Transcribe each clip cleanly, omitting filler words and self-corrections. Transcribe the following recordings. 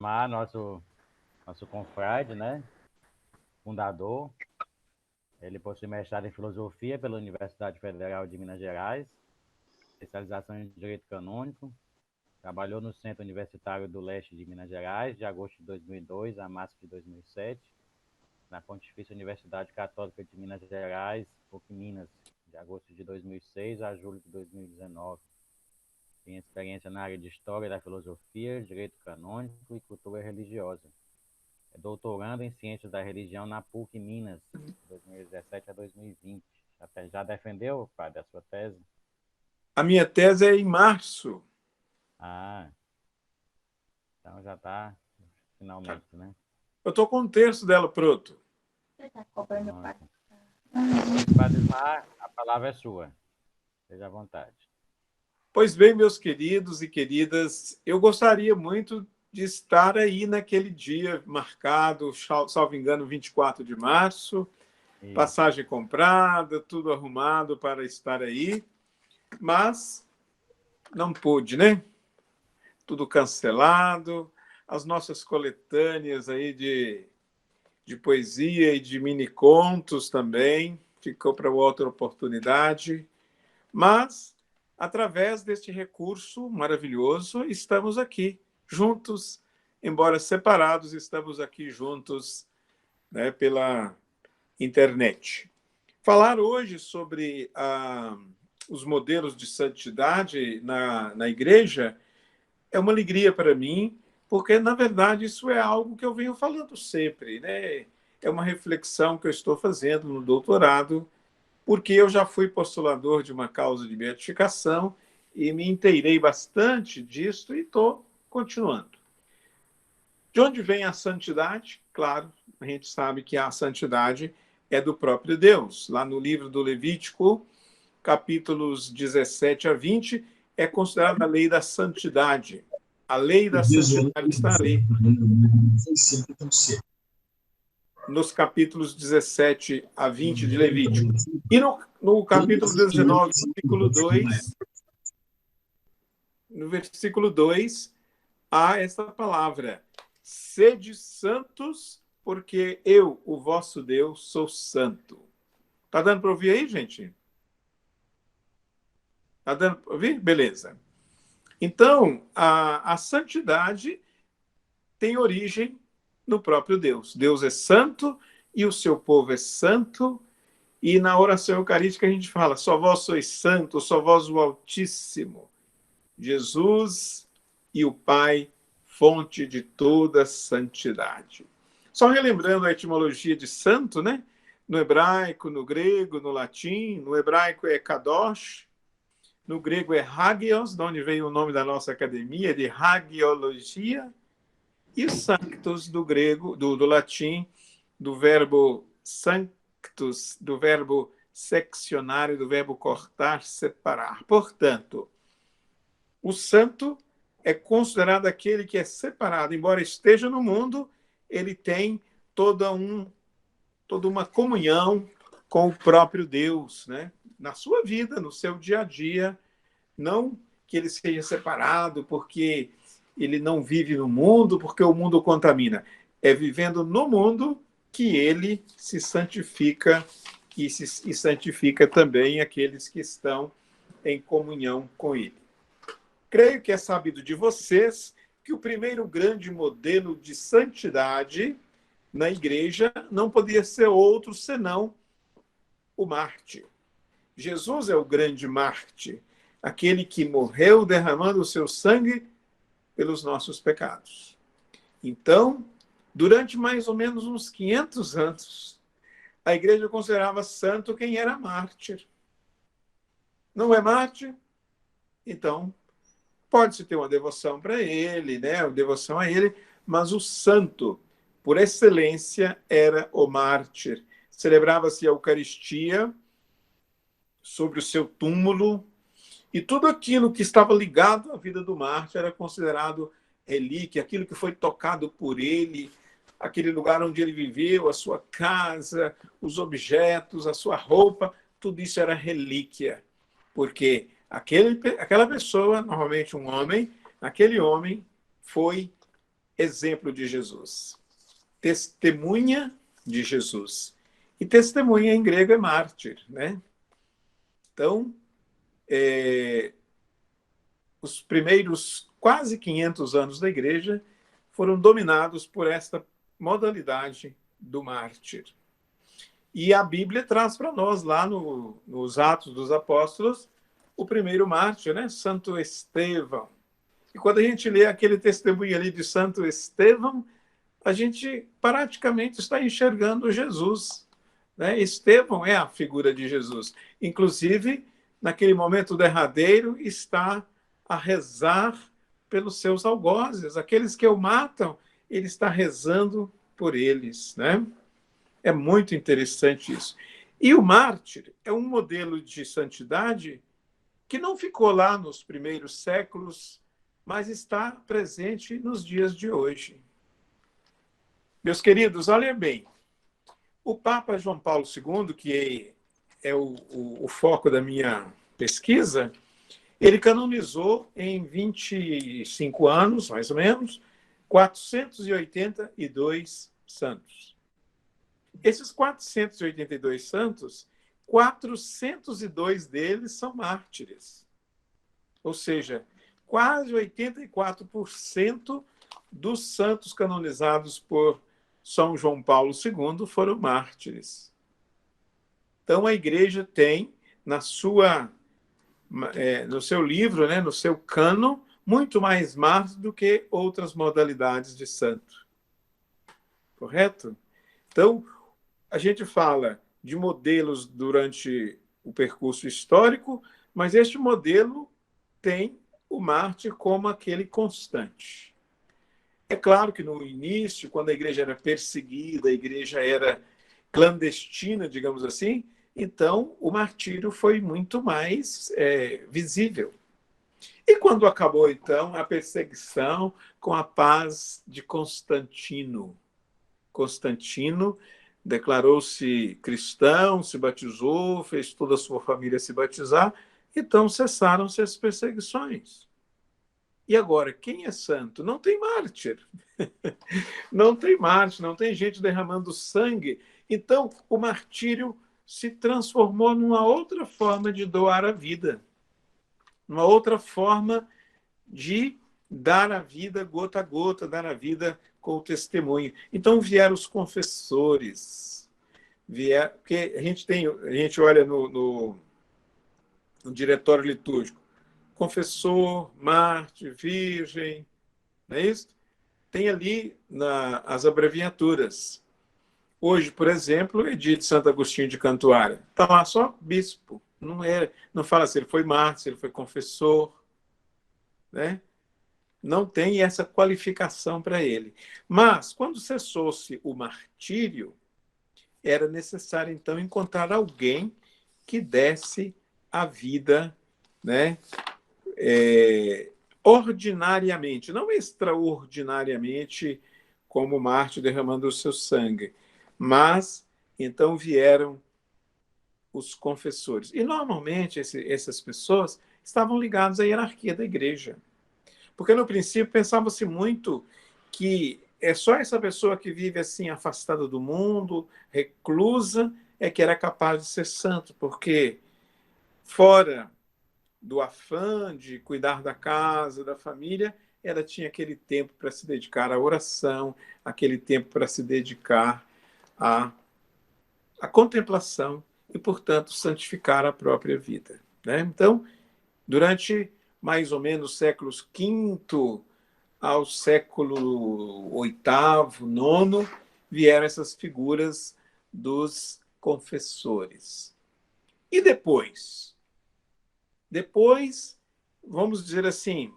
Itamar, nosso confrade, né? Fundador. Ele possui mestrado em Filosofia pela Universidade Federal de Minas Gerais, especialização em Direito Canônico. Trabalhou no Centro Universitário do Leste de Minas Gerais, de agosto de 2002 a março de 2007, na Pontifícia Universidade Católica de Minas Gerais, PUC Minas, de agosto de 2006 a julho de 2019. Tem experiência na área de História da Filosofia, Direito Canônico e Cultura Religiosa. É doutorando em Ciências da Religião na PUC Minas, de 2017 a 2020. Já defendeu, padre, a sua tese? A minha tese é em março. Ah, então já está finalmente, né? Eu estou com um terço dela pronto. Padre Ismar, a palavra é sua. Seja à vontade. Pois bem, meus queridos e queridas, eu gostaria muito de estar aí naquele dia marcado, salvo engano, 24 de março, Isso. Passagem comprada, tudo arrumado para estar aí, mas não pude, né? Tudo cancelado, as nossas coletâneas aí de poesia e de mini-contos também, ficou para outra oportunidade, mas através deste recurso maravilhoso, estamos aqui juntos, embora separados, estamos aqui juntos, né, pela internet. Falar hoje sobre os modelos de santidade na igreja é uma alegria para mim, porque, na verdade, isso é algo que eu venho falando sempre, né? É uma reflexão que eu estou fazendo no doutorado, porque eu já fui postulador de uma causa de beatificação e me inteirei bastante disso e estou continuando. De onde vem a santidade? Claro, a gente sabe que a santidade é do próprio Deus. Lá no livro do Levítico, capítulos 17 a 20, é considerada a lei da santidade. A lei da santidade está ali. Nos capítulos 17 a 20 de Levítico. E no capítulo 19, versículo 2, há essa palavra: sede santos, porque eu, o vosso Deus, sou santo. Está dando para ouvir aí, gente? Está dando para ouvir? Beleza. Então, a santidade tem origem no próprio Deus. Deus é santo e o seu povo é santo. E na oração eucarística a gente fala: só vós sois santo, só vós o Altíssimo. Jesus e o Pai, fonte de toda santidade. Só relembrando a etimologia de santo, né? No hebraico, no grego, no latim. No hebraico é kadosh, no grego é hagios, de onde veio o nome da nossa academia, de hagiologia, e o sanctus do grego, do latim, do verbo sanctus, do verbo seccionar e do verbo cortar, separar. Portanto, o santo é considerado aquele que é separado, embora esteja no mundo, ele tem toda uma comunhão com o próprio Deus, né? Na sua vida, no seu dia a dia, não que ele seja separado porque ele não vive no mundo, porque o mundo contamina. É vivendo no mundo que ele se santifica e santifica também aqueles que estão em comunhão com ele. Creio que é sabido de vocês que o primeiro grande modelo de santidade na igreja não podia ser outro senão o mártir. Jesus é o grande mártir, aquele que morreu derramando o seu sangue pelos nossos pecados. Então, durante mais ou menos uns 500 anos, a igreja considerava santo quem era mártir. Não é mártir? Então, pode-se ter uma devoção para ele, né? Uma devoção a ele, mas o santo, por excelência, era o mártir. Celebrava-se a Eucaristia sobre o seu túmulo, e tudo aquilo que estava ligado à vida do mártir era considerado relíquia, aquilo que foi tocado por ele, aquele lugar onde ele viveu, a sua casa, os objetos, a sua roupa, tudo isso era relíquia, porque aquela pessoa, normalmente um homem, aquele homem foi exemplo de Jesus, testemunha de Jesus. E testemunha em grego é mártir, né? Então, os primeiros quase 500 anos da igreja foram dominados por esta modalidade do mártir. E a Bíblia traz para nós, lá nos Atos dos Apóstolos, o primeiro mártir, né? Santo Estevão. E quando a gente lê aquele testemunho ali de Santo Estevão, a gente praticamente está enxergando Jesus, né? Estevão é a figura de Jesus. Inclusive, naquele momento derradeiro, está a rezar pelos seus algozes. Aqueles que o matam, ele está rezando por eles, né? É muito interessante isso. E o mártir é um modelo de santidade que não ficou lá nos primeiros séculos, mas está presente nos dias de hoje. Meus queridos, olhem bem. O Papa João Paulo II, que é o foco da minha pesquisa, ele canonizou em 25 anos, mais ou menos, 482 santos. Esses 482 santos, 402 deles são mártires. Ou seja, quase 84% dos santos canonizados por São João Paulo II foram mártires. Então, a igreja tem no seu livro, né, no seu cânon, muito mais mártires do que outras modalidades de santo. Correto? Então, a gente fala de modelos durante o percurso histórico, mas este modelo tem o mártir como aquele constante. É claro que no início, quando a igreja era perseguida, a igreja era clandestina, digamos assim, então o martírio foi muito mais visível. E quando acabou, então, a perseguição com a paz de Constantino? Constantino declarou-se cristão, se batizou, fez toda a sua família se batizar, então cessaram-se as perseguições. E agora, quem é santo? Não tem mártir. Não tem mártir, não tem gente derramando sangue. Então, o martírio se transformou numa outra forma de doar a vida, numa outra forma de dar a vida gota a gota, dar a vida com o testemunho. Então vieram os confessores, porque a gente olha no diretório litúrgico, confessor, mártir, virgem, não é isso? Tem ali as abreviaturas. Hoje, por exemplo, Edito Santo Agostinho de Cantuária, está lá só bispo, não fala se ele foi mártir, se ele foi confessor, né? Não tem essa qualificação para ele. Mas, quando cessou-se o martírio, era necessário, então, encontrar alguém que desse a vida, né, ordinariamente, não extraordinariamente, como o mártir derramando o seu sangue, mas, então, vieram os confessores. E, normalmente, essas pessoas estavam ligadas à hierarquia da igreja. Porque, no princípio, pensava-se muito que é só essa pessoa que vive assim, afastada do mundo, reclusa, é que era capaz de ser santo, porque fora do afã de cuidar da casa, da família, ela tinha aquele tempo para se dedicar à oração, aquele tempo para se dedicar à contemplação e, portanto, santificar a própria vida, né? Então, durante mais ou menos séculos V ao século VIII, IX, vieram essas figuras dos confessores. E depois? Depois, vamos dizer assim,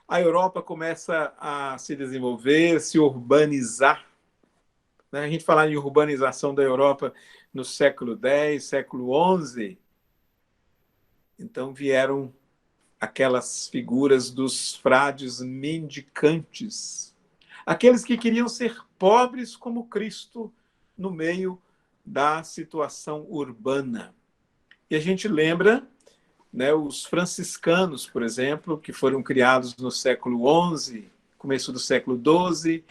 a Europa começa a se desenvolver, se urbanizar. A gente fala em urbanização da Europa no século X, século XI. Então vieram aquelas figuras dos frades mendicantes, aqueles que queriam ser pobres como Cristo no meio da situação urbana. E a gente lembra, né, os franciscanos, por exemplo, que foram criados no século XI, começo do século XII,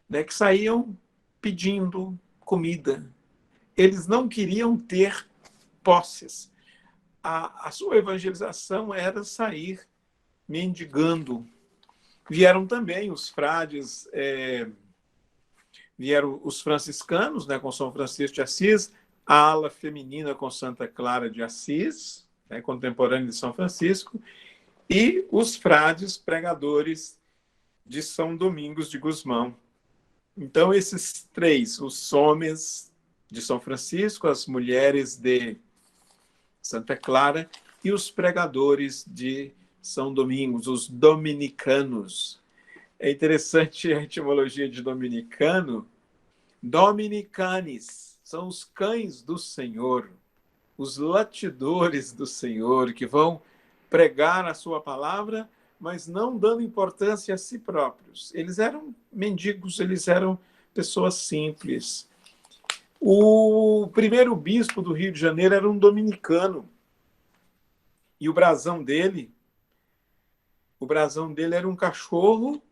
né, que saíam pedindo comida. Eles não queriam ter posses. A sua evangelização era sair mendigando. Vieram também os frades, vieram os franciscanos, né, com São Francisco de Assis, a ala feminina com Santa Clara de Assis, né, contemporânea de São Francisco, e os frades pregadores de São Domingos de Gusmão. Então, esses três, os homens de São Francisco, as mulheres de Santa Clara e os pregadores de São Domingos, os dominicanos. É interessante a etimologia de dominicano. Dominicanes são os cães do Senhor, os latidores do Senhor, que vão pregar a sua palavra, mas não dando importância a si próprios. Eles eram mendigos, eles eram pessoas simples. O primeiro bispo do Rio de Janeiro era um dominicano. E o brasão dele era um cachorro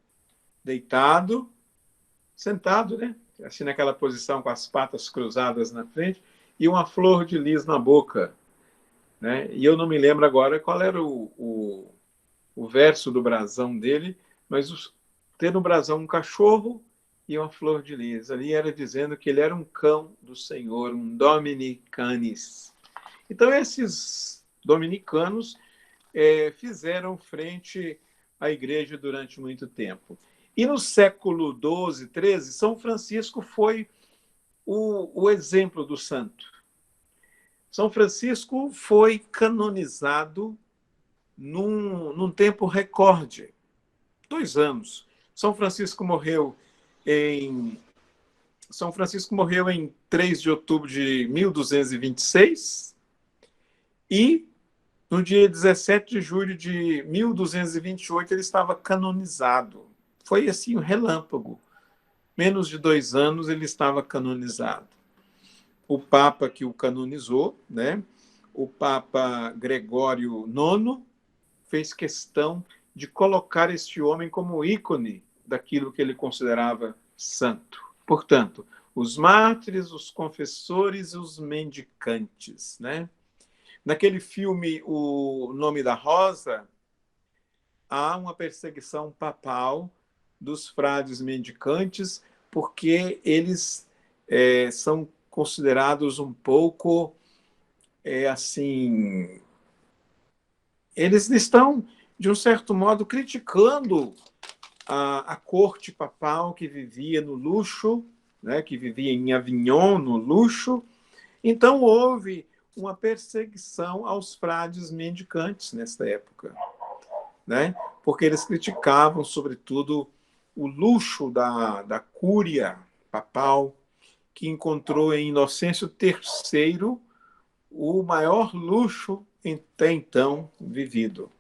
deitado, sentado, né? Assim naquela posição com as patas cruzadas na frente e uma flor de lis na boca, né? E eu não me lembro agora qual era o verso do brasão dele, mas ter no brasão um cachorro e uma flor de lis. Ali era dizendo que ele era um cão do Senhor, um dominicanis. Então, esses dominicanos fizeram frente à igreja durante muito tempo. E no século XII, XIII, São Francisco foi o exemplo do santo. São Francisco foi canonizado num tempo recorde, 2 anos. São Francisco morreu em 3 de outubro de 1226 e no dia 17 de julho de 1228 ele estava canonizado. Foi assim um relâmpago. Menos de 2 anos ele estava canonizado. O Papa que o canonizou, né? O Papa Gregório IX, fez questão de colocar este homem como ícone daquilo que ele considerava santo. Portanto, os mártires, os confessores e os mendicantes, né? Naquele filme O Nome da Rosa, há uma perseguição papal dos frades mendicantes, porque eles são considerados um pouco assim. Eles estão, de um certo modo, criticando a corte papal que vivia no luxo, né, que vivia em Avignon, no luxo. Então, houve uma perseguição aos frades mendicantes nessa época, né? Porque eles criticavam, sobretudo, o luxo da cúria papal, que encontrou em Inocêncio III o maior luxo até então vivido.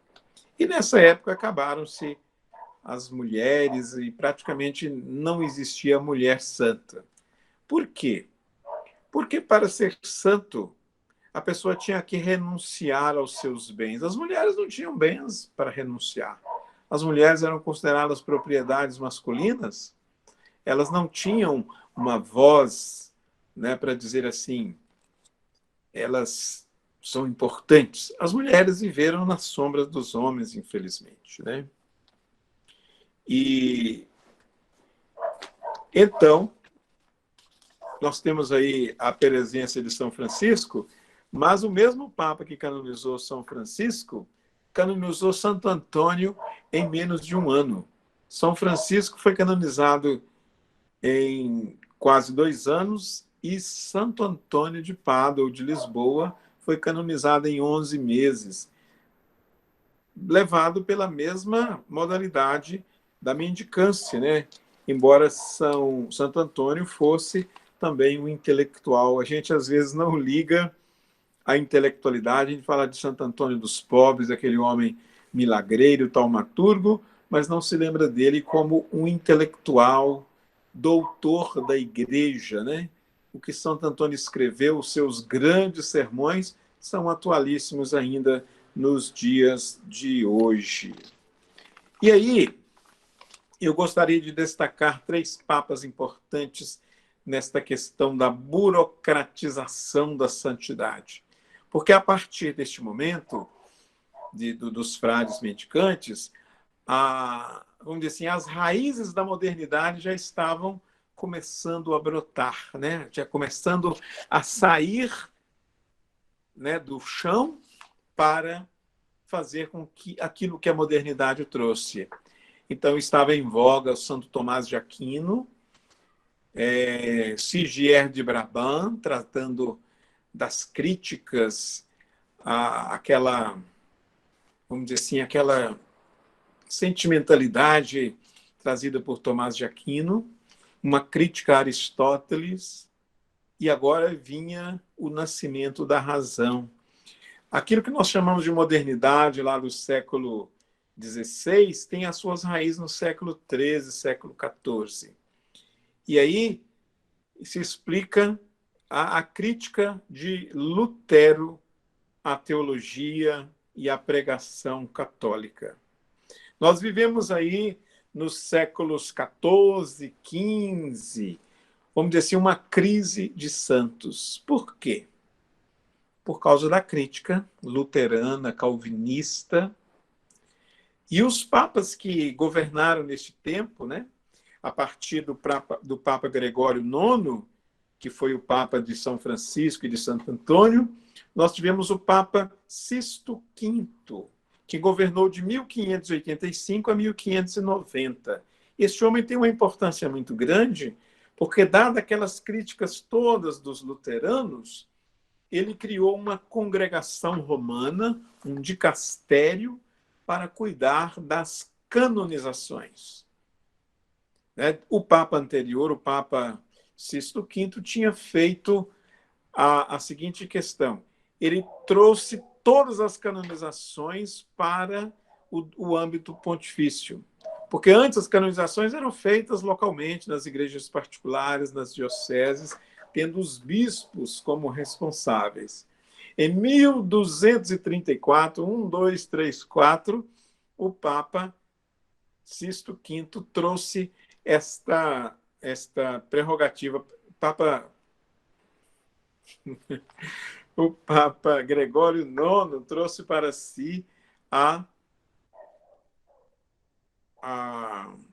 E nessa época acabaram-se as mulheres e praticamente não existia mulher santa. Por quê? Porque para ser santo, a pessoa tinha que renunciar aos seus bens. As mulheres não tinham bens para renunciar. As mulheres eram consideradas propriedades masculinas, elas não tinham uma voz, né, para dizer assim, elas são importantes. As mulheres viveram nas sombras dos homens, infelizmente, né? E então, nós temos aí a presença de São Francisco, mas o mesmo Papa que canonizou São Francisco canonizou Santo Antônio em menos de 1 ano. São Francisco foi canonizado em quase 2 anos e Santo Antônio de Pádua, ou de Lisboa, foi canonizado em 11 meses, levado pela mesma modalidade da mendicância, né? Embora Santo Antônio fosse também um intelectual. A gente, às vezes, não liga a intelectualidade, a gente fala de Santo Antônio dos Pobres, aquele homem milagreiro, taumaturgo, mas não se lembra dele como um intelectual, doutor da igreja, né? O que Santo Antônio escreveu, os seus grandes sermões, são atualíssimos ainda nos dias de hoje. E aí, eu gostaria de destacar 3 papas importantes nesta questão da burocratização da santidade. Porque a partir deste momento, dos frades mendicantes, vamos dizer assim, as raízes da modernidade já estavam começando a brotar, né? Já começando a sair, né, do chão para fazer com que aquilo que a modernidade trouxe. Então, estava em voga Santo Tomás de Aquino, Sigier de Brabant, tratando das críticas àquela, vamos dizer assim, aquela sentimentalidade trazida por Tomás de Aquino, uma crítica a Aristóteles, e agora vinha o nascimento da razão. Aquilo que nós chamamos de modernidade lá do século XVI tem as suas raízes no século XIII, século XIV. E aí se explica a crítica de Lutero à teologia e à pregação católica. Nós vivemos aí nos séculos XIV, XV, vamos dizer assim, uma crise de santos. Por quê? Por causa da crítica luterana, calvinista. E os papas que governaram neste tempo, né, a partir do Papa Gregório IX, que foi o Papa de São Francisco e de Santo Antônio, nós tivemos o Papa Sisto V, que governou de 1585 a 1590. Este homem tem uma importância muito grande, porque, dadas aquelas críticas todas dos luteranos, ele criou uma congregação romana, um dicastério, para cuidar das canonizações. O Papa anterior, o Papa Sisto V, tinha feito a seguinte questão. Ele trouxe todas as canonizações para o âmbito pontifício. Porque antes as canonizações eram feitas localmente, nas igrejas particulares, nas dioceses, tendo os bispos como responsáveis. Em 1234, 1234, o Papa Sisto V trouxe esta prerrogativa. O Papa Gregório IX trouxe para si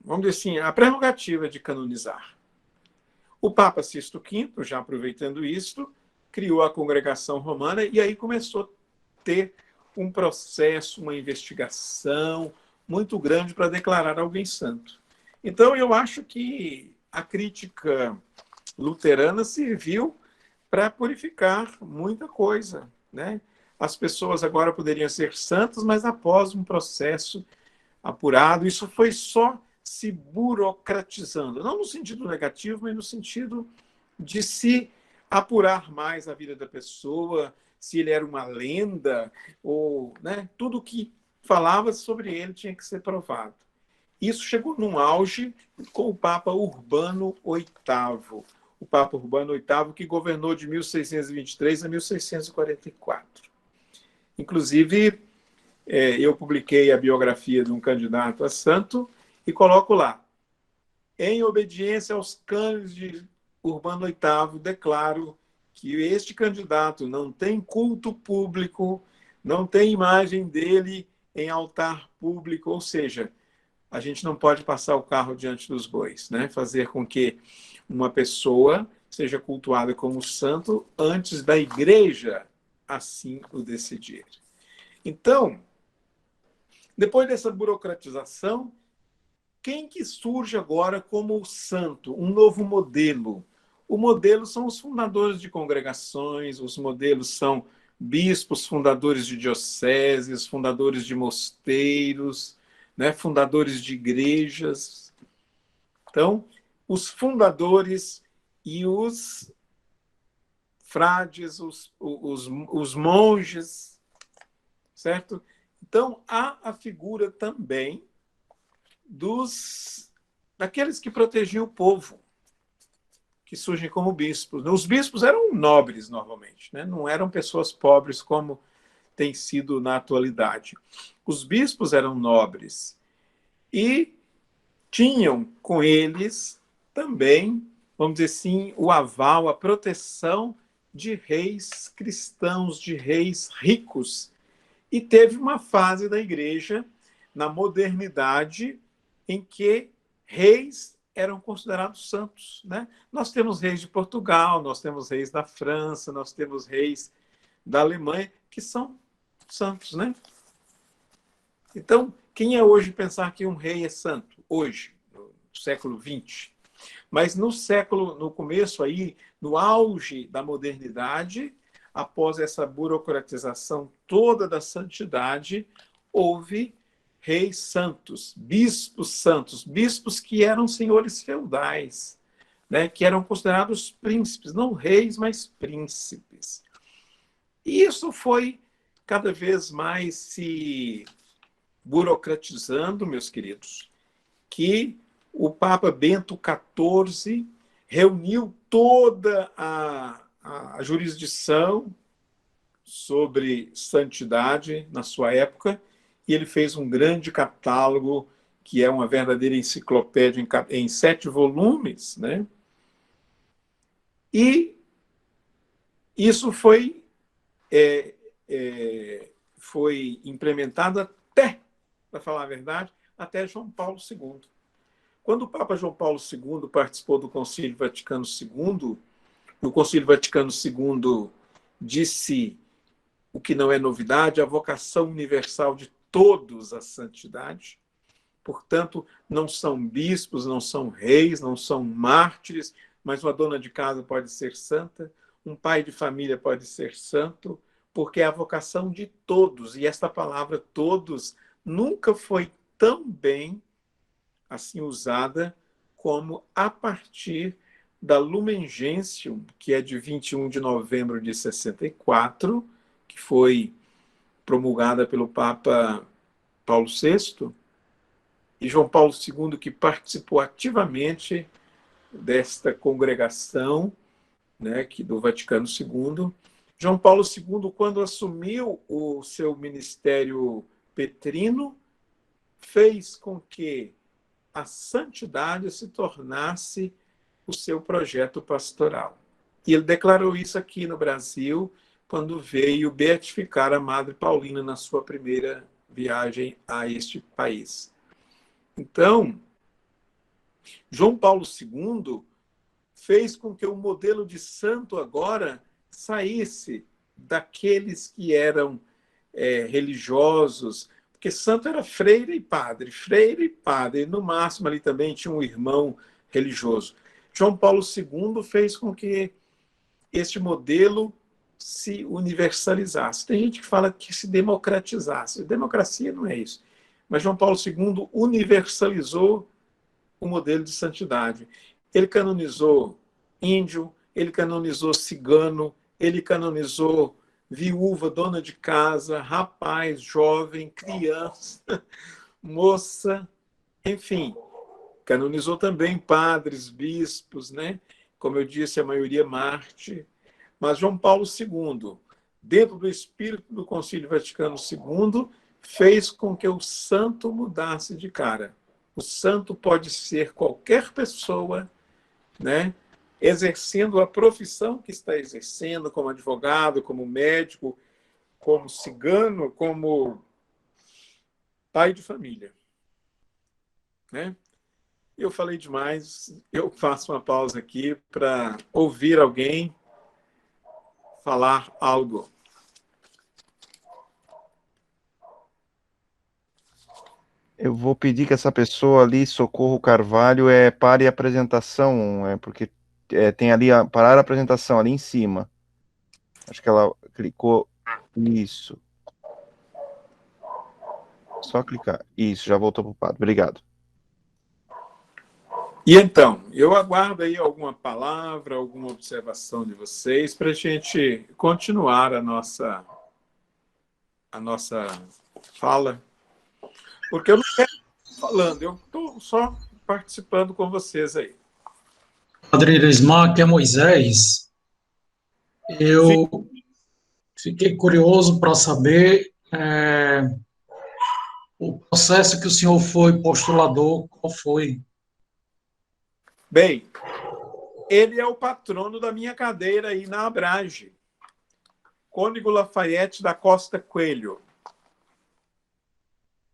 vamos dizer assim, a prerrogativa de canonizar. O Papa Sisto V, já aproveitando isto, criou a congregação romana e aí começou a ter um processo, uma investigação muito grande para declarar alguém santo. Então, eu acho que a crítica luterana serviu para purificar muita coisa, né? As pessoas agora poderiam ser santas, mas após um processo apurado, isso foi só se burocratizando, não no sentido negativo, mas no sentido de se apurar mais a vida da pessoa, se ele era uma lenda, ou, né, tudo que falava sobre ele tinha que ser provado. Isso chegou num auge com o Papa Urbano VIII. O Papa Urbano VIII, que governou de 1623 a 1644. Inclusive, eu publiquei a biografia de um candidato a santo e coloco lá: em obediência aos cânones de Urbano VIII, declaro que este candidato não tem culto público, não tem imagem dele em altar público, ou seja, a gente não pode passar o carro diante dos bois, né? Fazer com que uma pessoa seja cultuada como santo antes da igreja assim o decidir. Então, depois dessa burocratização, quem que surge agora como santo? Um novo modelo. O modelo são os fundadores de congregações, os modelos são bispos, fundadores de dioceses, fundadores de mosteiros, né, fundadores de igrejas. Então, os fundadores e os frades, os monges, certo? Então, há a figura também daqueles que protegiam o povo, que surgem como bispos. Os bispos eram nobres, normalmente, né? Não eram pessoas pobres como tem sido na atualidade. Os bispos eram nobres. E tinham com eles também, vamos dizer assim, o aval, a proteção de reis cristãos, de reis ricos. E teve uma fase da igreja, na modernidade, em que reis eram considerados santos, né? Nós temos reis de Portugal, nós temos reis da França, nós temos reis da Alemanha, que são santos, né? Então, quem é hoje pensar que um rei é santo? Hoje, no século XX. Mas no começo aí, no auge da modernidade, após essa burocratização toda da santidade, houve reis santos, bispos que eram senhores feudais, né, que eram considerados príncipes, não reis, mas príncipes. E isso foi cada vez mais se burocratizando, meus queridos, que o Papa Bento XIV reuniu toda a jurisdição sobre santidade na sua época e ele fez um grande catálogo que é uma verdadeira enciclopédia em 7 volumes, né? E isso foi implementado até, para falar a verdade, até João Paulo II. Quando o Papa João Paulo II participou do Concílio Vaticano II, o Concílio Vaticano II disse o que não é novidade, a vocação universal de todos à santidade. Portanto, não são bispos, não são reis, não são mártires, mas uma dona de casa pode ser santa, um pai de família pode ser santo, porque é a vocação de todos. E esta palavra todos nunca foi tão bem assim usada como a partir da Lumen Gentium, que é de 21 de novembro de 64, que foi promulgada pelo Papa Paulo VI, e João Paulo II, que participou ativamente desta congregação, né, do Vaticano II. João Paulo II, quando assumiu o seu ministério petrino, fez com que a santidade se tornasse o seu projeto pastoral. E ele declarou isso aqui no Brasil, quando veio beatificar a Madre Paulina na sua primeira viagem a este país. Então, João Paulo II fez com que o modelo de santo agora saísse daqueles que eram religiosos, porque santo era freire e padre, e no máximo ali também tinha um irmão religioso. João Paulo II fez com que este modelo se universalizasse. Tem gente que fala que se democratizasse. Democracia não é isso. Mas João Paulo II universalizou o modelo de santidade. Ele canonizou índio, ele canonizou cigano, ele canonizou viúva, dona de casa, rapaz, jovem, criança, moça, enfim. Canonizou também padres, bispos, né? Como eu disse, a maioria mártir. Mas João Paulo II, dentro do espírito do Concílio Vaticano II, fez com que o santo mudasse de cara. O santo pode ser qualquer pessoa, né, exercendo a profissão que está exercendo, como advogado, como médico, como cigano, como pai de família. Né? Eu falei demais, eu faço uma pausa aqui para ouvir alguém falar algo. Eu vou pedir que essa pessoa ali, Socorro Carvalho, pare a apresentação, porque tem ali, parar a apresentação ali em cima. Acho que ela clicou, isso. Só clicar. Isso, já voltou para o padre. Obrigado. E então, eu aguardo aí alguma palavra, alguma observação de vocês para a gente continuar a nossa fala. Porque eu não quero falando, eu estou só participando com vocês aí. Padre Erismar, que é Moisés, eu fiquei curioso para saber o processo que o senhor foi postulador, qual foi? Bem, ele é o patrono da minha cadeira aí na Abrage. Cônigo Lafayette da Costa Coelho.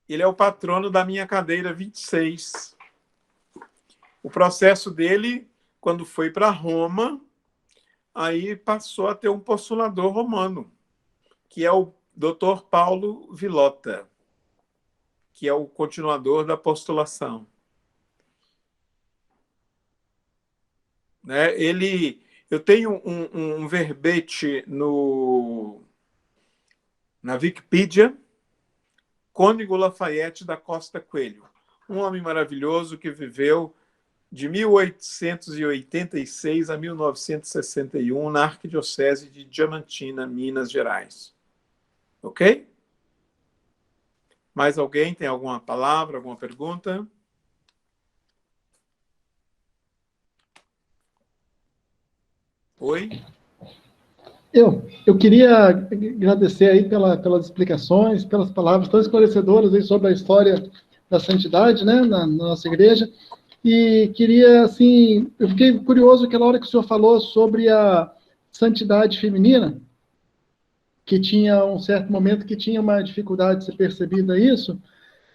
Ele é o patrono da minha cadeira 26. O processo dele, quando foi para Roma, aí passou a ter um postulador romano, que é o Dr. Paulo Vilota, que é o continuador da postulação. Né? Eu tenho um verbete na Wikipedia, Cônigo Lafayette da Costa Coelho, um homem maravilhoso que viveu de 1886 a 1961 na Arquidiocese de Diamantina, Minas Gerais. Ok? Mais alguém tem alguma palavra, alguma pergunta? Oi? Eu queria agradecer aí pelas explicações, pelas palavras tão esclarecedoras aí sobre a história da santidade, né, na nossa igreja. E queria, assim, eu fiquei curioso aquela hora que o senhor falou sobre a santidade feminina, que tinha um certo momento que tinha uma dificuldade de ser percebida isso.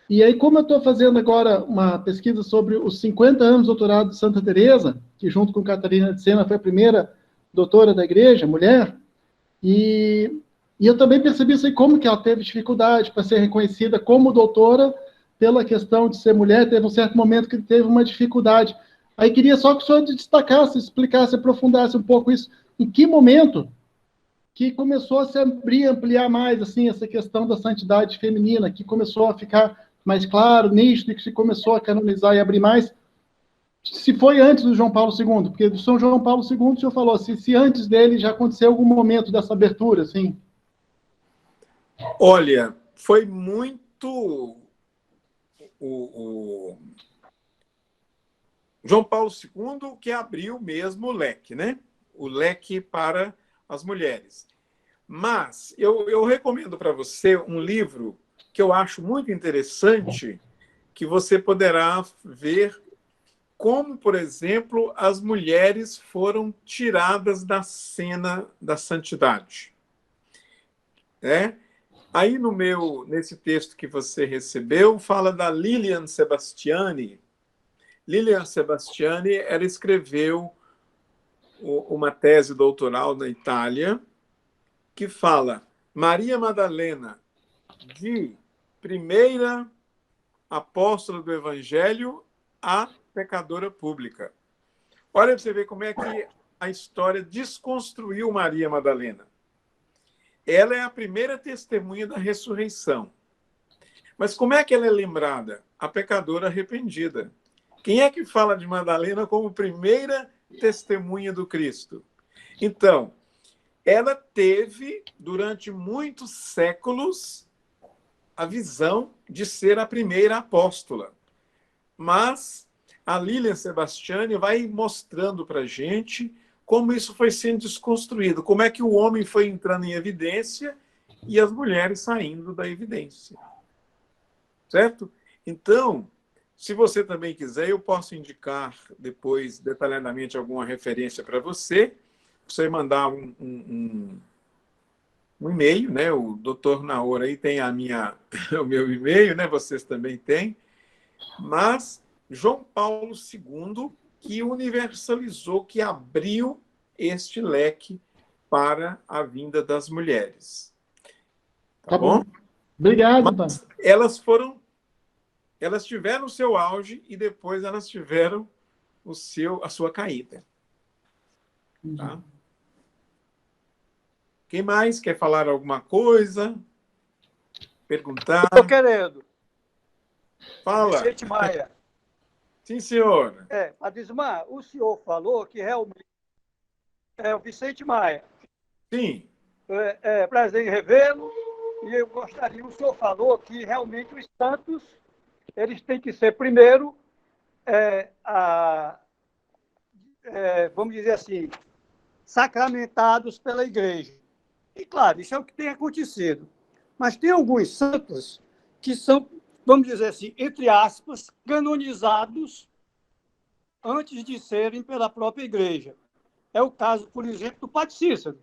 E aí, como eu estou fazendo agora uma pesquisa sobre os 50 anos de doutorado de Santa Teresa, que junto com Catarina de Sena foi a primeira doutora da igreja, mulher, e eu também percebi isso aí, como que ela teve dificuldade para ser reconhecida como doutora pela questão de ser mulher, teve um certo momento que teve uma dificuldade. Aí queria só que o senhor destacasse, explicasse, aprofundasse um pouco isso. Em que momento que começou a se abrir, ampliar mais assim essa questão da santidade feminina, que começou a ficar mais claro, nítido, e que se começou a canonizar e abrir mais? Se foi antes do João Paulo II, porque do São João Paulo II o senhor falou, se antes dele já aconteceu algum momento dessa abertura, assim? Olha, foi muito o João Paulo II que abriu mesmo o leque, né? O leque para as mulheres. Mas eu recomendo para você um livro que eu acho muito interessante, que você poderá ver como, por exemplo, as mulheres foram tiradas da cena da santidade. Né? Aí nesse texto que você recebeu, fala da Lilian Sebastiani. Lilian Sebastiani, ela escreveu uma tese doutoral na Itália que fala Maria Madalena, de primeira apóstola do Evangelho a pecadora pública. Olha para você ver como é que a história desconstruiu Maria Madalena. Ela é a primeira testemunha da ressurreição. Mas como é que ela é lembrada? A pecadora arrependida. Quem é que fala de Madalena como primeira testemunha do Cristo? Então, ela teve, durante muitos séculos, a visão de ser a primeira apóstola. Mas a Lilian Sebastiani vai mostrando para a gente como isso foi sendo desconstruído, como é que o homem foi entrando em evidência e as mulheres saindo da evidência. Certo? Então, se você também quiser, eu posso indicar depois detalhadamente alguma referência para você. Você mandar um e-mail, né? O Dr. Naor aí tem o meu e-mail, né? Vocês também têm. Mas João Paulo II que universalizou, que abriu este leque para a vinda das mulheres. Tá bom? Obrigado, Mas então. elas tiveram o seu auge e depois elas tiveram a sua caída. Tá? Quem mais quer falar alguma coisa? Perguntar? Estou querendo. Fala. Vicente Maia. Sim, senhor. Adismar, o senhor falou que realmente é o Vicente Maia. Sim. Prazer em revê-lo. E eu gostaria, o senhor falou que realmente os santos, eles têm que ser, primeiro, vamos dizer assim, sacramentados pela igreja. E, claro, isso é o que tem acontecido. Mas tem alguns santos que são vamos dizer assim, entre aspas, canonizados antes de serem pela própria igreja. É o caso, por exemplo, do Padre Cícero,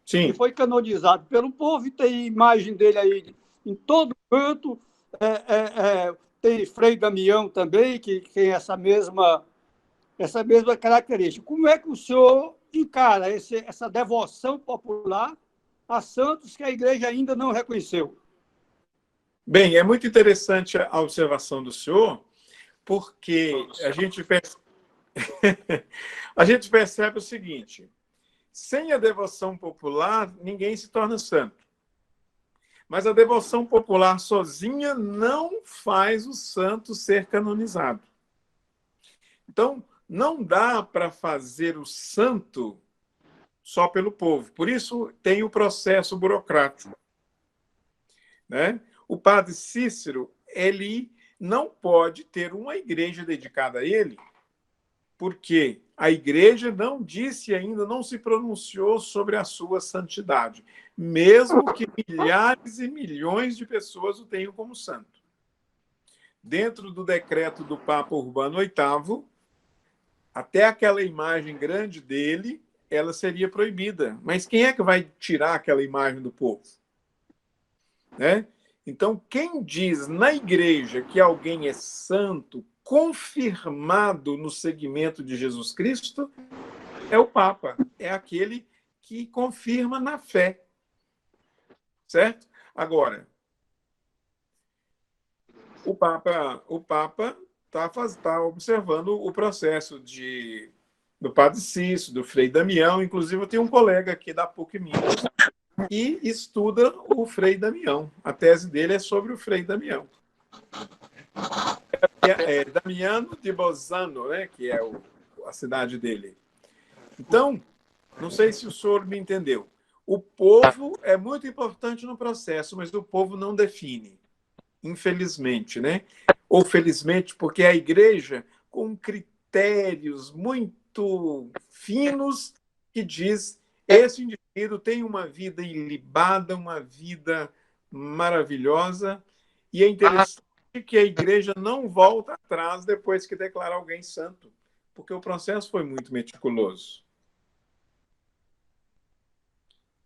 Sim. que foi canonizado pelo povo e tem imagem dele aí em todo canto. Tem Frei Damião também, que tem essa mesma característica. Como é que o senhor encara essa devoção popular a santos que a igreja ainda não reconheceu? Bem, é muito interessante a observação do senhor, porque a gente percebe o seguinte: sem a devoção popular, ninguém se torna santo. Mas a devoção popular sozinha não faz o santo ser canonizado. Então, não dá para fazer o santo só pelo povo. Por isso, tem o processo burocrático, né? O padre Cícero, ele não pode ter uma igreja dedicada a ele, porque a igreja não disse ainda, não se pronunciou sobre a sua santidade, mesmo que milhares e milhões de pessoas o tenham como santo. Dentro do decreto do Papa Urbano VIII, até aquela imagem grande dele, ela seria proibida. Mas quem é que vai tirar aquela imagem do povo? Né? Então, quem diz na igreja que alguém é santo, confirmado no segmento de Jesus Cristo, é o Papa. É aquele que confirma na fé. Certo? Agora, o Papa está observando o processo do Padre Cícero, do Frei Damião. Inclusive, eu tenho um colega aqui da PUC Minas e estuda o Frei Damião. A tese dele é sobre o Frei Damião. Damiano de Bolzano, né, que é a cidade dele. Então, não sei se o senhor me entendeu. O povo é muito importante no processo, mas o povo não define, infelizmente, né? Ou felizmente, porque a igreja, com critérios muito finos, que diz: esse indivíduo tem uma vida ilibada, uma vida maravilhosa, e é interessante que a igreja não volta atrás depois que declara alguém santo, porque o processo foi muito meticuloso.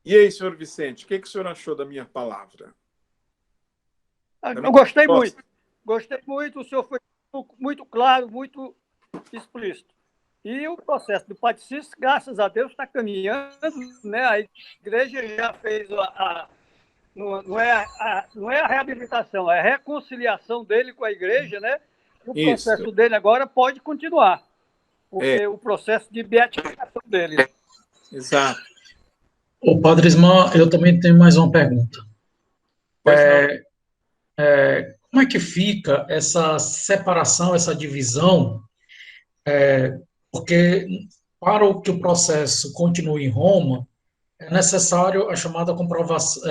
E aí, senhor Vicente, o que o senhor achou da minha palavra? Eu gostei muito. Gostei muito, o senhor foi muito claro, muito explícito. E o processo do Padre Cícero, graças a Deus, está caminhando, né? A igreja já fez não é a reabilitação, é a reconciliação dele com a igreja, né? O processo dele agora pode continuar, porque o processo de beatificação dele. Exato. Ô, Padre Ismar, eu também tenho mais uma pergunta. Como é que fica essa separação, essa divisão? Porque para que o processo continue em Roma, é necessário a chamada comprovação,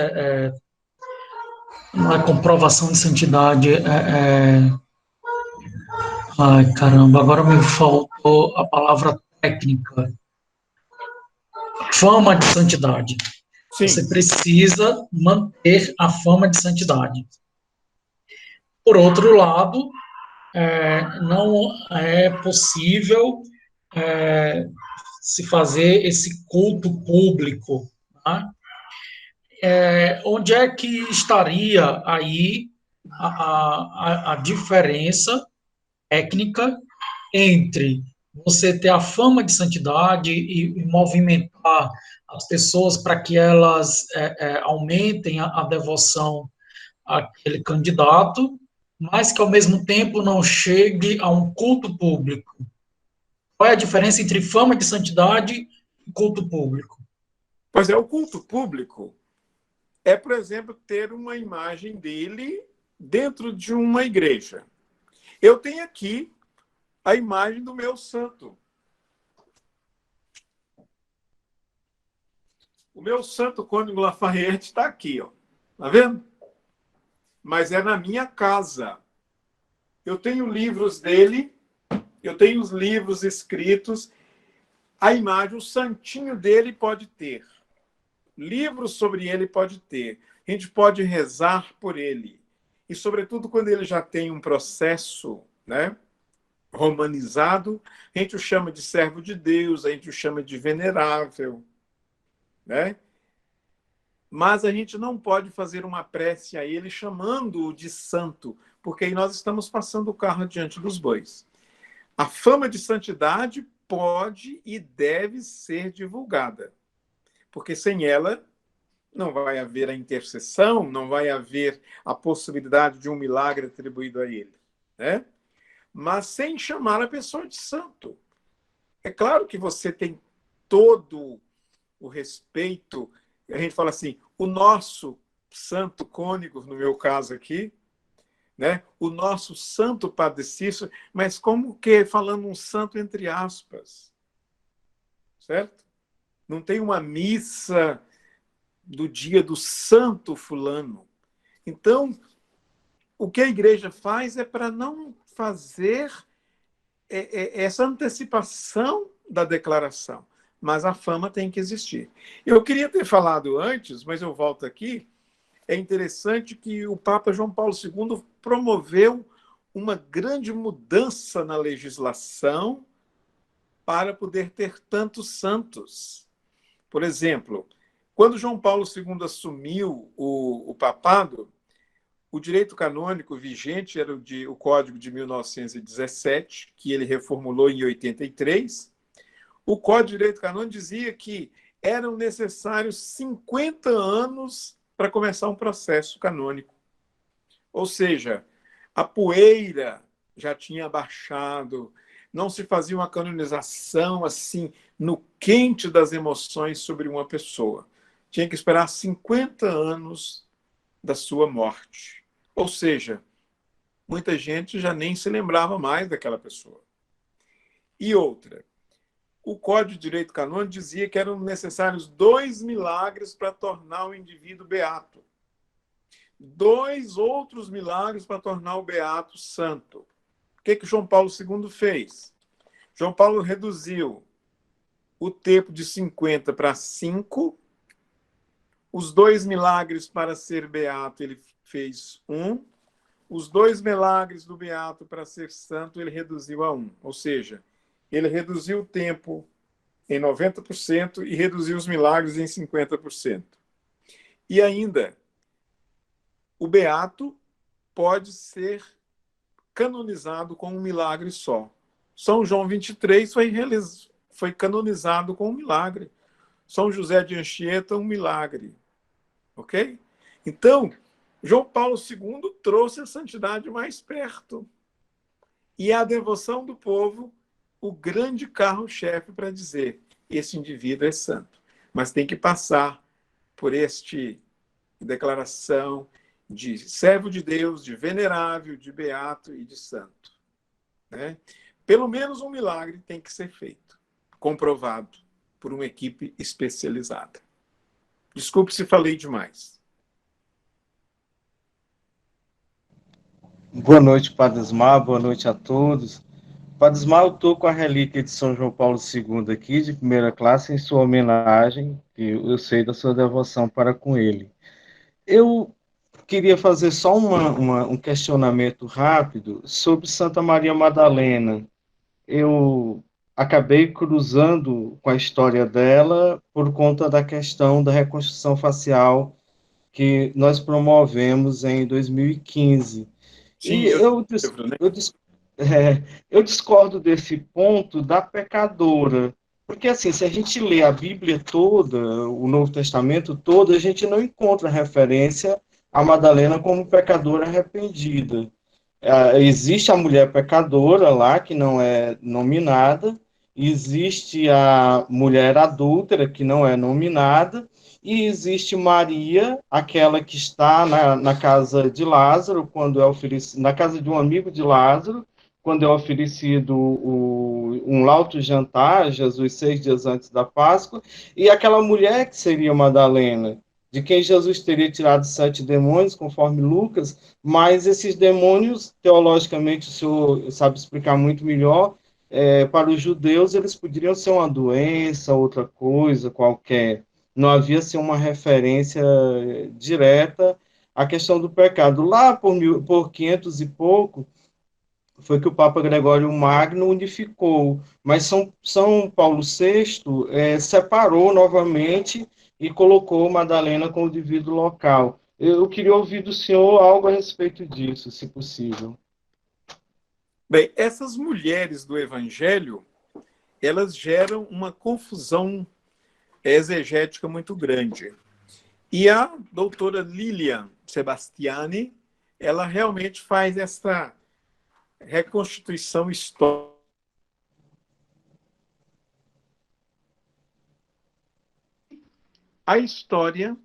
não é comprovação de santidade, ai, caramba, agora me faltou a palavra técnica. Fama de santidade. Sim. Você precisa manter a fama de santidade. Por outro lado, não é possível se fazer esse culto público. Tá? Onde é que estaria aí a diferença técnica entre você ter a fama de santidade e movimentar as pessoas para que elas aumentem a devoção àquele candidato, mas que, ao mesmo tempo, não chegue a um culto público? Qual é a diferença entre fama de santidade e culto público? Pois é, o culto público é, por exemplo, ter uma imagem dele dentro de uma igreja. Eu tenho aqui a imagem do meu santo. O meu santo Cônego Lafayette está aqui, ó. Tá vendo? Mas é na minha casa. Eu tenho livros dele, eu tenho os livros escritos, a imagem, o santinho dele pode ter. Livros sobre ele pode ter. A gente pode rezar por ele. e sobretudo quando ele já tem um processo, né, romanizado, a gente o chama de servo de Deus, a gente o chama de venerável, né? Mas a gente não pode fazer uma prece a ele chamando-o de santo, porque aí nós estamos passando o carro diante dos bois. A fama de santidade pode e deve ser divulgada, porque sem ela não vai haver a intercessão, não vai haver a possibilidade de um milagre atribuído a ele, né? Mas sem chamar a pessoa de santo. É claro que você tem todo o respeito, a gente fala assim, o nosso santo cônego, no meu caso aqui, né? O nosso santo Padre Cícero, mas como que falando um santo entre aspas, certo? Não tem uma missa do dia do santo fulano. Então, o que a igreja faz é para não fazer essa antecipação da declaração, mas a fama tem que existir. Eu queria ter falado antes, mas eu volto aqui. É interessante que o Papa João Paulo II promoveu uma grande mudança na legislação para poder ter tantos santos. Por exemplo, quando João Paulo II assumiu o papado, o direito canônico vigente era o Código de 1917, que ele reformulou em 83. O Código de Direito Canônico dizia que eram necessários 50 anos para começar um processo canônico. Ou seja, a poeira já tinha baixado, não se fazia uma canonização assim, no quente das emoções sobre uma pessoa. Tinha que esperar 50 anos da sua morte. Ou seja, muita gente já nem se lembrava mais daquela pessoa. E outra, o Código de Direito Canônico dizia que eram necessários 2 milagres para tornar o indivíduo beato. 2 outros milagres para tornar o beato santo. O que João Paulo II fez? João Paulo reduziu o tempo de 50 para 5. Os 2 milagres para ser beato, ele fez 1. Os 2 milagres do beato para ser santo, ele reduziu a 1. Ou seja, ele reduziu o tempo em 90% e reduziu os milagres em 50%. E ainda, o beato pode ser canonizado com um milagre só. São João 23 foi canonizado com um milagre. São José de Anchieta, um milagre. Ok? Então, João Paulo II trouxe a santidade mais perto. E a devoção do povo, o grande carro-chefe para dizer: esse indivíduo é santo. Mas tem que passar por esta declaração de servo de Deus, de venerável, de beato e de santo. Né? Pelo menos um milagre tem que ser feito, comprovado por uma equipe especializada. Desculpe se falei demais. Boa noite, Padre Ismar, boa noite a todos. Padre Ismar, eu estou com a relíquia de São João Paulo II aqui, de primeira classe, em sua homenagem, que eu sei da sua devoção para com ele. Eu queria fazer só um questionamento rápido sobre Santa Maria Madalena. Eu acabei cruzando com a história dela por conta da questão da reconstrução facial que nós promovemos em 2015. Sim, E eu discordo desse ponto da pecadora, porque assim, se a gente lê a Bíblia toda, o Novo Testamento todo, a gente não encontra referência a Madalena como pecadora arrependida. Existe a mulher pecadora lá, que não é nominada, existe a mulher adúltera, que não é nominada, e existe Maria, aquela que está na casa de Lázaro, quando é oferecido, na casa de um amigo de Lázaro, quando é oferecido um lauto jantar, Jesus 6 dias antes da Páscoa, e aquela mulher que seria Madalena, de quem Jesus teria tirado 7 demônios, conforme Lucas, mas esses demônios, teologicamente, o senhor sabe explicar muito melhor, para os judeus, eles poderiam ser uma doença, outra coisa qualquer. Não havia assim, uma referência direta a questão do pecado. Lá por 500 e pouco, foi que o Papa Gregório Magno unificou, mas São Paulo VI separou novamente e colocou Madalena com o devido local. Eu queria ouvir do senhor algo a respeito disso, se possível. Bem, essas mulheres do Evangelho, elas geram uma confusão exegética muito grande. E a doutora Lilian Sebastiani, ela realmente faz essa reconstituição histórica. A história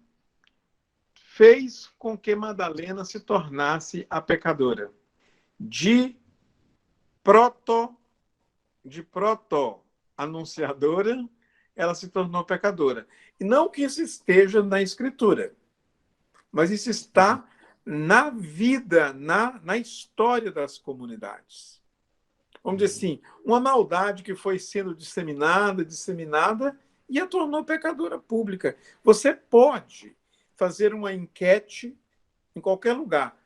fez com que Madalena se tornasse a pecadora. De proto-anunciadora, ela se tornou pecadora. E não que isso esteja na Escritura, mas isso está na vida, na história das comunidades. Vamos dizer assim, uma maldade que foi sendo disseminada, e a tornou pecadora pública. Você pode fazer uma enquete em qualquer lugar.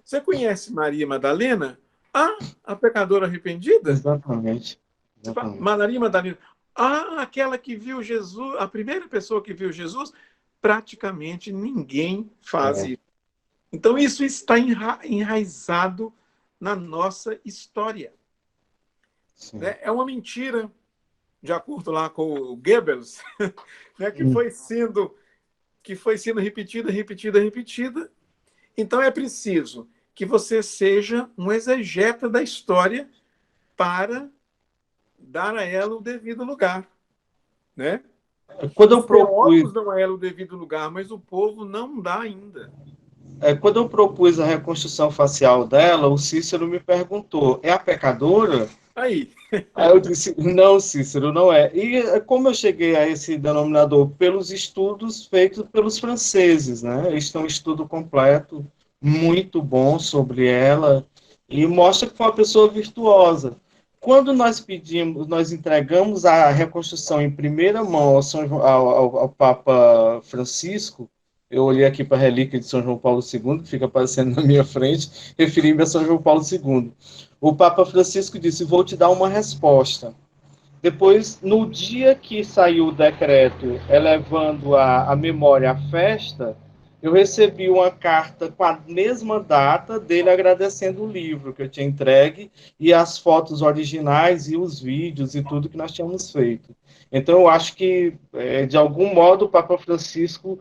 Você conhece Maria Madalena? Ah, a pecadora arrependida? Exatamente. Maria Madalena. Ah, aquela que viu Jesus, a primeira pessoa que viu Jesus, praticamente ninguém faz isso. Então, isso está enraizado na nossa história. Né? É uma mentira, de acordo lá com o Goebbels, né, que foi sendo repetida. Então, é preciso que você seja um exegeta da história para dar a ela o devido lugar. Né? Quando eu Os teólogos propus... dão a ela o devido lugar, mas o povo não dá ainda. Quando eu propus a reconstrução facial dela, o Cícero me perguntou, é a pecadora? Aí Eu disse, não, Cícero, não é. E como eu cheguei a esse denominador? Pelos estudos feitos pelos franceses, né? Eles têm um estudo completo, muito bom sobre ela, e mostra que foi uma pessoa virtuosa. Quando nós entregamos a reconstrução em primeira mão ao Papa Francisco, eu olhei aqui para a relíquia de São João Paulo II, que fica aparecendo na minha frente, referindo-me a São João Paulo II. O Papa Francisco disse, vou te dar uma resposta. Depois, no dia que saiu o decreto elevando a memória à festa, eu recebi uma carta com a mesma data dele agradecendo o livro que eu tinha entregue e as fotos originais e os vídeos e tudo que nós tínhamos feito. Então, eu acho que, de algum modo, o Papa Francisco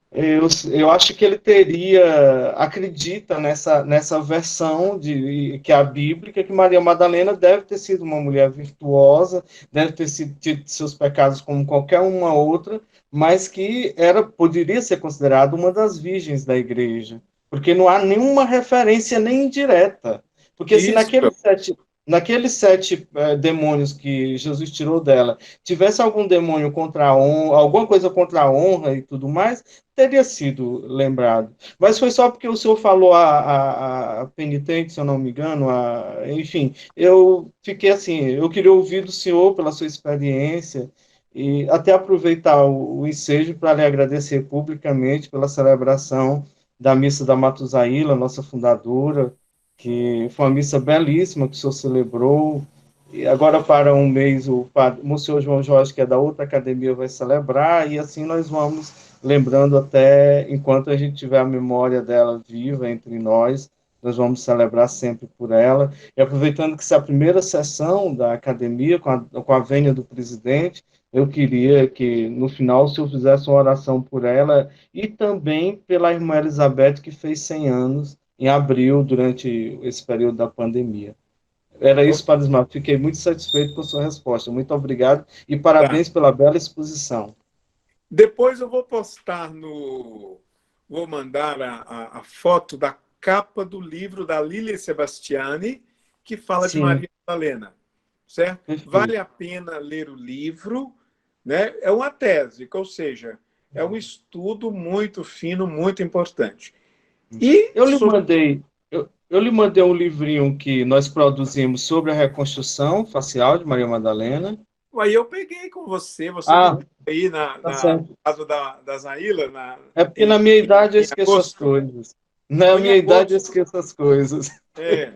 eu acho que ele acredita nessa versão que é a bíblica, que Maria Madalena deve ter sido uma mulher virtuosa, deve ter tido seus pecados como qualquer uma outra, mas que poderia ser considerada uma das virgens da igreja, porque não há nenhuma referência nem indireta. Porque se naqueles sete demônios que Jesus tirou dela, tivesse algum demônio contra a honra, alguma coisa contra a honra e tudo mais, teria sido lembrado. Mas foi só porque o senhor falou a penitente, se eu não me engano, enfim, eu fiquei assim, eu queria ouvir do senhor pela sua experiência e até aproveitar o ensejo para lhe agradecer publicamente pela celebração da missa da Matusaíla, nossa fundadora, que foi uma missa belíssima que o senhor celebrou. E agora, para um mês, o senhor João Jorge, que é da outra academia, vai celebrar, e assim nós vamos lembrando até enquanto a gente tiver a memória dela viva entre nós, nós vamos celebrar sempre por ela. E aproveitando que essa é a primeira sessão da academia, com a vênia do presidente, eu queria que, no final, o senhor fizesse uma oração por ela e também pela irmã Elizabeth, que fez 100 anos, em abril, durante esse período da pandemia. Era isso, Padre Ismael. Fiquei muito satisfeito com a sua resposta. Muito obrigado e parabéns pela bela exposição. Depois eu vou postar Vou mandar a foto da capa do livro da Lília Sebastiani, que fala de Maria Madalena. Certo? Perfeito. Vale a pena ler o livro, né? É uma tese, ou seja, é um estudo muito fino, muito importante. E eu lhe mandei um livrinho que nós produzimos sobre a reconstrução facial de Maria Madalena. Aí eu peguei com você me Ah, deu aí tá certo. no caso da Zaila, É porque na minha idade eu em esqueço as agosto. coisas. Na Foi em minha idade eu agosto. esqueço as coisas. É,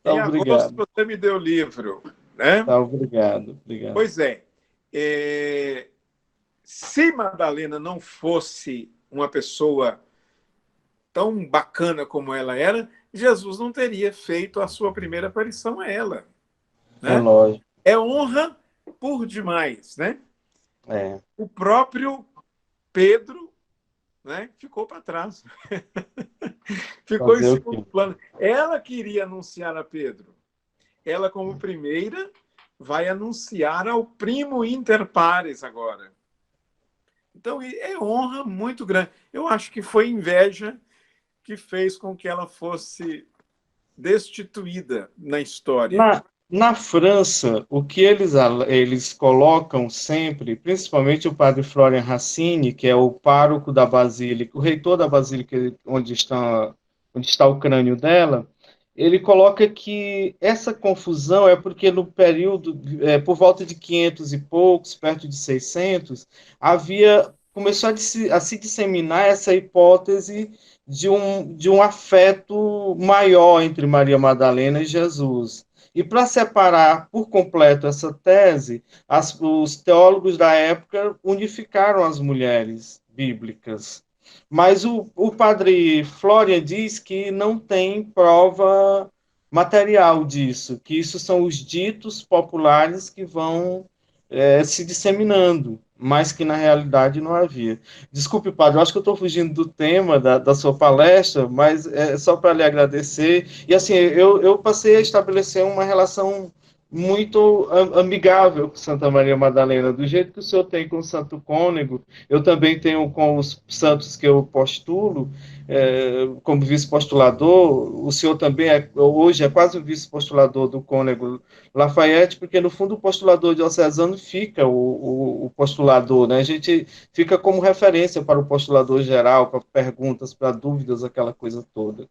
Tá, em agosto obrigado. você me deu o livro, né? Tá, obrigado. Obrigado. Pois é. Se Madalena não fosse uma pessoa tão bacana como ela era, Jesus não teria feito a sua primeira aparição a ela, É né? lógico. É honra por demais, né? É. O próprio Pedro, né, ficou para trás. Ficou em Fazer o segundo quê? plano. Ela queria anunciar a Pedro. Ela, como primeira, vai anunciar ao primo inter pares agora. Então, é honra muito grande. Eu acho que foi inveja que fez com que ela fosse destituída na história. Na França, o que eles colocam sempre, principalmente o padre Florian Racine, que é o pároco da Basílica, o reitor da Basílica onde está o crânio dela, ele coloca que essa confusão é porque no período, por volta de 500 e poucos, perto de 600, começou a se disseminar essa hipótese de um afeto maior entre Maria Madalena e Jesus. E para separar por completo essa tese, os teólogos da época unificaram as mulheres bíblicas. Mas o padre Florian diz que não tem prova material disso, que isso são os ditos populares que vão se disseminando, mas que na realidade não havia. Desculpe, padre, eu acho que eu estou fugindo do tema da sua palestra, mas é só para lhe agradecer. E assim, eu passei a estabelecer uma relação muito amigável com Santa Maria Madalena, do jeito que o senhor tem com o Santo Cônego, eu também tenho com os santos que eu postulo, como vice-postulador, o senhor também hoje é quase o vice-postulador do Cônego Lafayette, porque no fundo o postulador diocesano fica o postulador, né? A gente fica como referência para o postulador geral, para perguntas, para dúvidas, aquela coisa toda.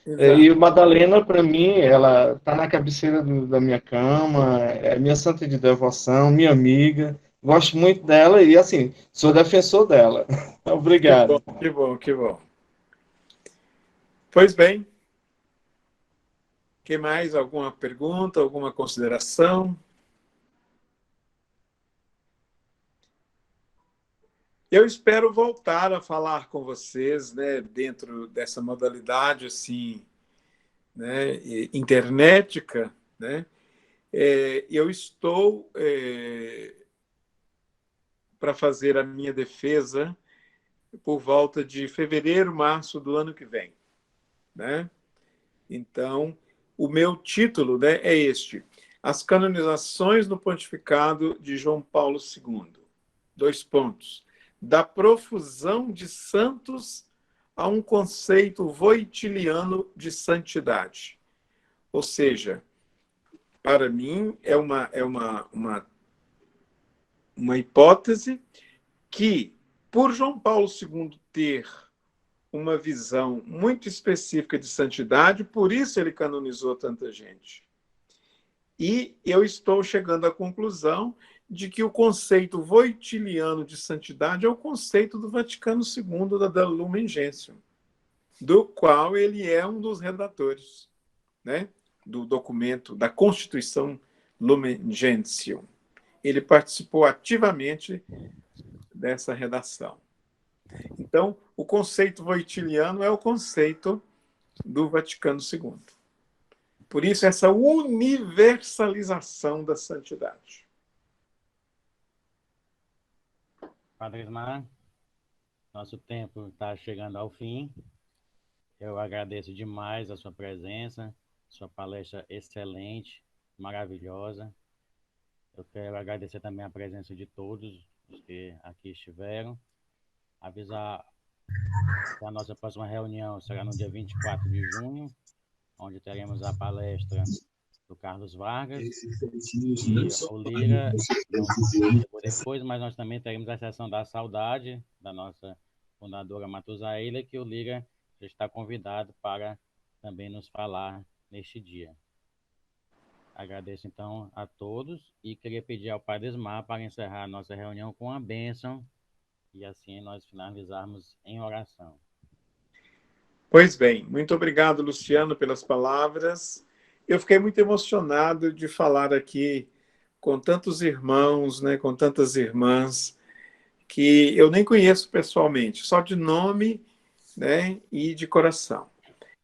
E Exato. Madalena, para mim, ela está na cabeceira da minha cama, é minha santa de devoção, minha amiga, gosto muito dela e, assim, sou defensor dela. Que bom, Obrigado. que bom, que bom. Pois bem, que mais? Alguma pergunta, alguma consideração? Eu espero voltar a falar com vocês, né, dentro dessa modalidade assim, né, internética, né? Eu estou para fazer a minha defesa por volta de fevereiro, março do ano que vem, né? Então, o meu título, né, é este: As canonizações no pontificado de João Paulo II. Dois pontos. Da profusão de santos a um conceito voitiliano de santidade. Ou seja, para mim, é uma hipótese que, por João Paulo II ter uma visão muito específica de santidade, por isso ele canonizou tanta gente. E eu estou chegando à conclusão de que o conceito voitiliano de santidade é o conceito do Vaticano II, da Lumen Gentium, do qual ele é um dos redatores, né, do documento da Constituição Lumen Gentium. Ele participou ativamente dessa redação. Então, o conceito voitiliano é o conceito do Vaticano II. Por isso, essa universalização da santidade. Padre Ismar, nosso tempo está chegando ao fim. Eu agradeço demais a sua presença, sua palestra excelente, maravilhosa. Eu quero agradecer também a presença de todos os que aqui estiveram. Avisar que a nossa próxima reunião será no dia 24 de junho, onde teremos a palestra do Carlos Vargas e o Lira não chegou depois, mas nós também teremos a sessão da saudade da nossa fundadora Matusaíla, que o Lira já está convidado para também nos falar neste dia. Agradeço, então, a todos e queria pedir ao Padre Ismar para encerrar a nossa reunião com a bênção e assim nós finalizarmos em oração. Pois bem, muito obrigado, Luciano, pelas palavras. Eu fiquei muito emocionado de falar aqui com tantos irmãos, né, com tantas irmãs, que eu nem conheço pessoalmente, só de nome, né, e de coração.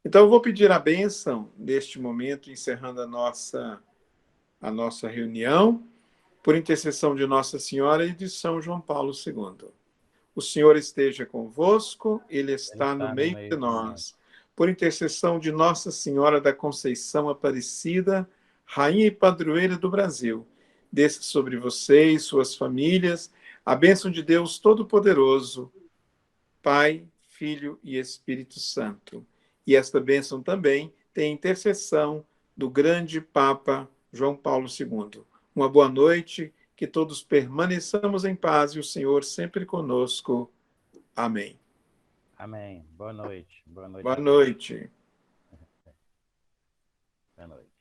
Então, eu vou pedir a bênção neste momento, encerrando a nossa reunião, por intercessão de Nossa Senhora e de São João Paulo II. O Senhor esteja convosco, Ele está no meio de nós. Por intercessão de Nossa Senhora da Conceição Aparecida, Rainha e Padroeira do Brasil, desça sobre vocês, suas famílias, a bênção de Deus Todo-Poderoso, Pai, Filho e Espírito Santo. E esta bênção também tem intercessão do grande Papa João Paulo II. Uma boa noite, que todos permaneçamos em paz e o Senhor sempre conosco. Amém. Amém. Boa noite. Boa noite. Boa noite. Boa noite.